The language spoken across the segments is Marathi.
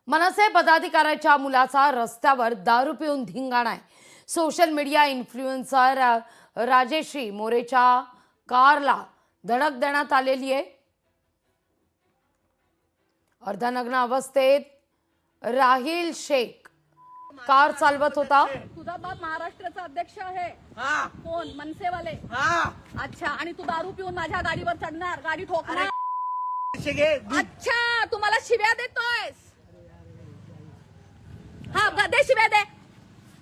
मनसे पदाधिकाऱ्याच्या मुलाचा रस्त्यावर दारू पिऊन धिंगाणा आहे। सोशल मीडिया इन्फ्लुएन्सर राजेश्री मोरेच्या कारला धडक देण्यात आलेली आहे। अर्धनग्न अवस्थेत राहिल शेख कार चालवत होता। तुझा बाप महाराष्ट्राचा अध्यक्ष आहे। हाँ कोण? मनसेवाले। हाँ अच्छा, आणि तू दारू पिऊन माझ्या गाडीवर चढणार, गाडी ठोकणार। अच्छा, तू मला शिव्या देतोयस? हा, दे शिव्या,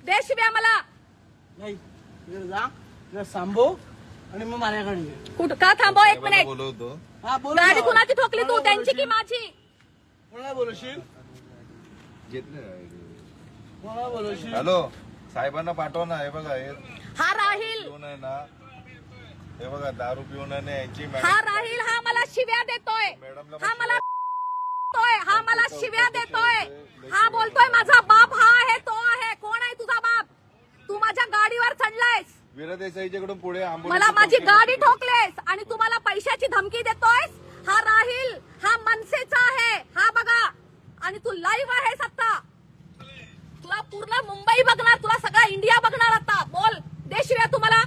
दे शिव्या मला। नाही इकडे जा, इकडे सांभो आणि मग माझ्याकडे ये. कुठं का थांबव? एक मिनिट। बोलवतो हा बोल. गाडी कुणाची ठोकली तू? त्यांची की माझी? कोणाला बोलवशील? कोणाला बोलवशील? हॅलो, साहेबांना पाठव ना। हे बघा, हे हा राहिल, पिऊन आहे ना, हे बघा दारू पिऊन आहे ना यांची हा राहिल, हा मला शिव्या देतोय, हा मला देतोय, हा मला शिव्या देतोय, हा बोलतोय माझा बाप हा आहे, तो आहे। कोण आहे तुझा बाप? तू माझ्या गाडीवर चढलायस, वीरा देसाईच्याकडून पुढे मला माझी गाडी ठोकलेस आणि तू मला पैशाची धमकी देतोयस। हा राहिल, हा मनसेचा आहे, हा बघा, आणि तू लाईव्ह आहेस आता। तुला पूर्ण मुंबई बघणार, तुला सगळा इंडिया बघणार आता। बोल, दे शिव्या तुम्हाला।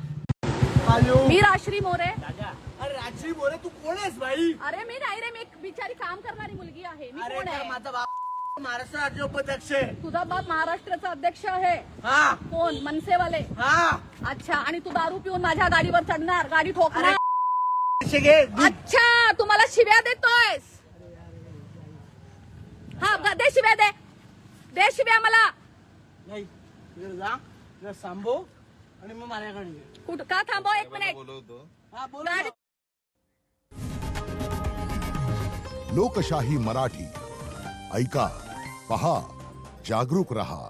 हॅलो, मी राजश्री मोरे। अरे राजश्री मोरे, तू कोण आहेस भाई? अरे मी नाही रे, मी एक बिचारी काम करणारी मुलगी आहे। मी अरे कोण तर आहे? माझा बाप महाराष्ट्र राज्य उपाध्यक्ष आहे. तुझा बाप महाराष्ट्राचा अध्यक्ष आहे। हा कोण? मनसेवाले। हा अच्छा, आणि तू दारू पिऊन माझ्या गाडीवर चढणार, गाडी ठोकणार। अच्छा, तू मला शिव्या देतोयस? हा, दे शिव्या, दे शिव्या मला। नाही इकडे जा, इकडे सांभो आणि मग माझ्याकडे ये. कुठं का थांबव? एक मिनिट। बोलवतो। हा बोल. गाडी लोकशाही मराठी ऐका, पहा, जागरूक रहा।